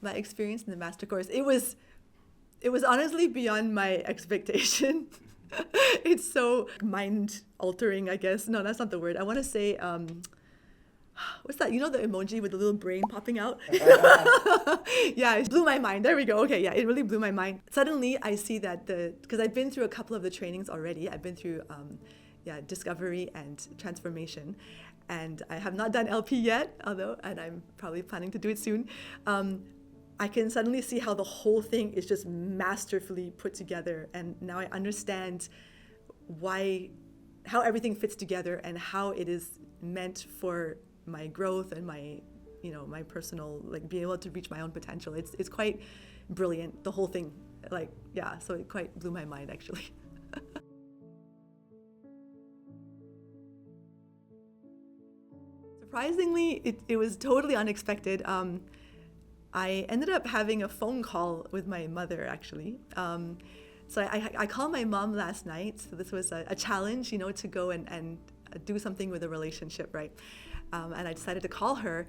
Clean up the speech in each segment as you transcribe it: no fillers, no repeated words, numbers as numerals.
my experience in the master course, it was honestly beyond my expectation. It's so mind altering, I guess. No, that's not the word. I want to say, what's that? You know the emoji with the little brain popping out? Yeah, it blew my mind. There we go. Okay, yeah, it really blew my mind. Suddenly, I see that because I've been through a couple of the trainings already. I've been through, discovery and transformation. And I have not done LP yet, and I'm probably planning to do it soon. I can suddenly see how the whole thing is just masterfully put together. And now I understand how everything fits together and how it is meant for my growth and my personal, like, being able to reach my own potential. It's quite brilliant, the whole thing. So it quite blew my mind, actually. Surprisingly, it was totally unexpected. I ended up having a phone call with my mother, actually. So I called my mom last night. So this was a challenge, to go and do something with a relationship, right? And I decided to call her.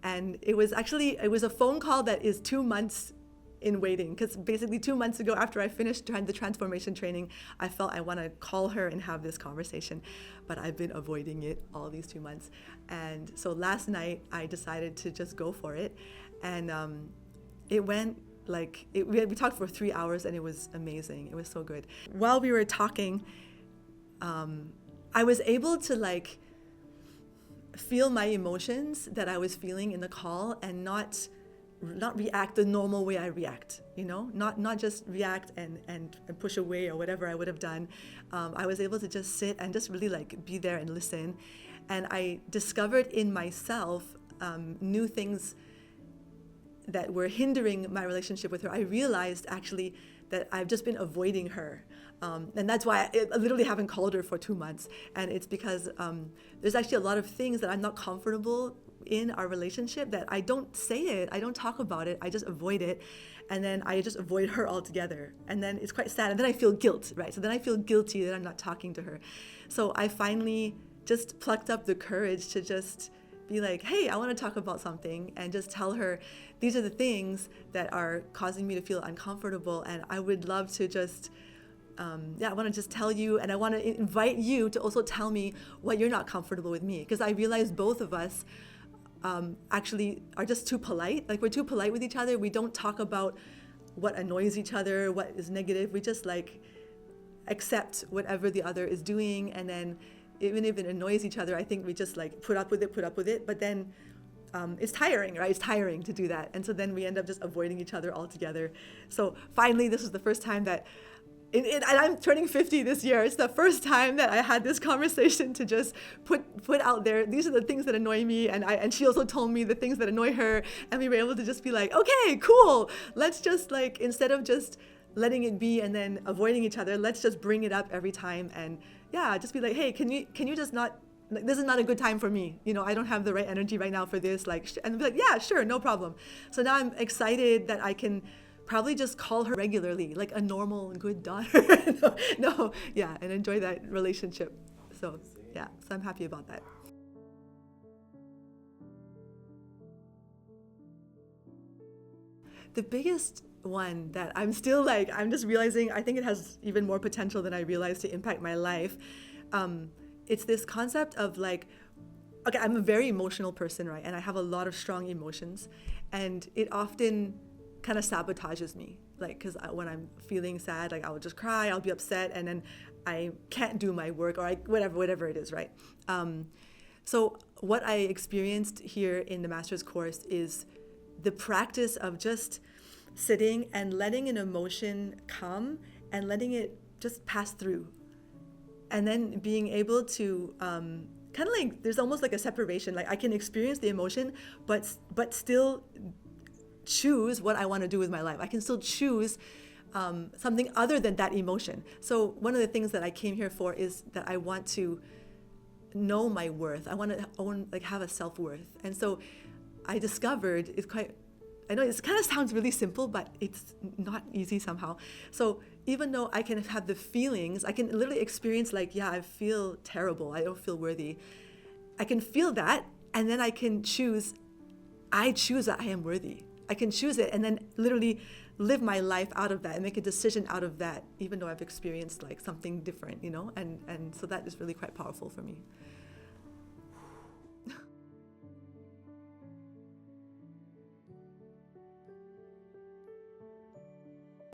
And it was a phone call that is 2 months in waiting, because basically 2 months ago, after I finished the transformation training, I felt I want to call her and have this conversation, but I've been avoiding it all these 2 months. And so last night I decided to just go for it, and it went we talked for 3 hours, and it was amazing. It was so good. While we were talking, I was able to feel my emotions that I was feeling in the call, and not react the normal way I react, not just react and push away or whatever I would have done. I was able to just sit and just really be there and listen. And I discovered in myself new things that were hindering my relationship with her. I realized actually that I've just been avoiding her. And that's why I literally haven't called her for 2 months. And it's because there's actually a lot of things that I'm not comfortable in our relationship, that I don't say it, I don't talk about it, I just avoid it. And then I just avoid her altogether. And then it's quite sad. And then I feel guilt, right? So then I feel guilty that I'm not talking to her. So I finally just plucked up the courage to just be like, hey, I want to talk about something, and just tell her these are the things that are causing me to feel uncomfortable. And I would love to just I want to just tell you, and I want to invite you to also tell me what you're not comfortable with me, because I realize both of us actually are just too polite. We're too polite with each other. We don't talk about what annoys each other, what is negative. We just accept whatever the other is doing, and then even if it annoys each other, I think we just put up with it. But then it's tiring, right? It's tiring to do that. And so then we end up just avoiding each other altogether. So finally, this was the first time that and I'm turning 50 this year. It's the first time that I had this conversation to just put out there, these are the things that annoy me, and she also told me the things that annoy her, and we were able to just be like, okay, cool. Let's just instead of just letting it be and then avoiding each other, let's just bring it up every time, and just be like, hey, can you just not, this is not a good time for me. I don't have the right energy right now for this. And be like, yeah, sure, no problem. So now I'm excited that I can probably just call her regularly, like a normal, good daughter. And enjoy that relationship. So I'm happy about that. The biggest one that I'm still I'm just realizing, I think it has even more potential than I realized to impact my life. It's this concept of okay, I'm a very emotional person, right? And I have a lot of strong emotions, and it often kind of sabotages me, because when I'm feeling sad, I will just cry, I'll be upset, and then I can't do my work, or whatever it is, right? So what I experienced here in the master's course is the practice of just sitting and letting an emotion come and letting it just pass through, and then being able to kind of there's almost a separation. I can experience the emotion, but still choose what I want to do with my life. I can still choose something other than that emotion. So one of the things that I came here for is that I want to know my worth. I want to have a self-worth. And so I discovered, I know it kind of sounds really simple, but it's not easy somehow. So even though I can have the feelings, I can literally experience I feel terrible, I don't feel worthy. I can feel that, and then I choose that I am worthy. can choose it and then literally live my life out of that and make a decision out of that, even though I've experienced like something different, you know, and so that is really quite powerful for me.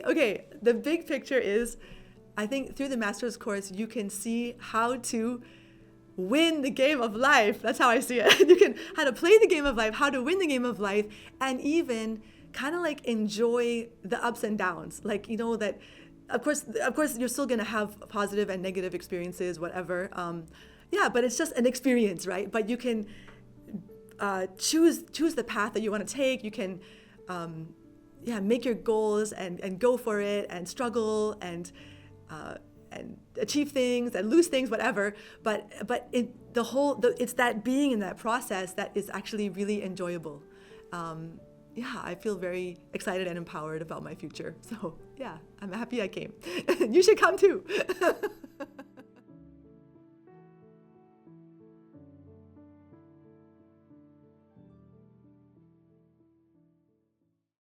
Okay, the big picture is, I think through the master's course, you can see how to win the game of life. That's how I see it. You can how to play the game of life, how to win the game of life, and even kind of like enjoy the ups and downs. Like, you know, that of course you're still gonna have positive and negative experiences, whatever. Yeah, but it's just an experience, right? But you can choose the path that you want to take. You can yeah, make your goals and go for it and struggle and achieve things and lose things, whatever. But it's that being in that process that is actually really enjoyable. Yeah, I feel very excited and empowered about my future. So yeah, I'm happy I came. You should come too.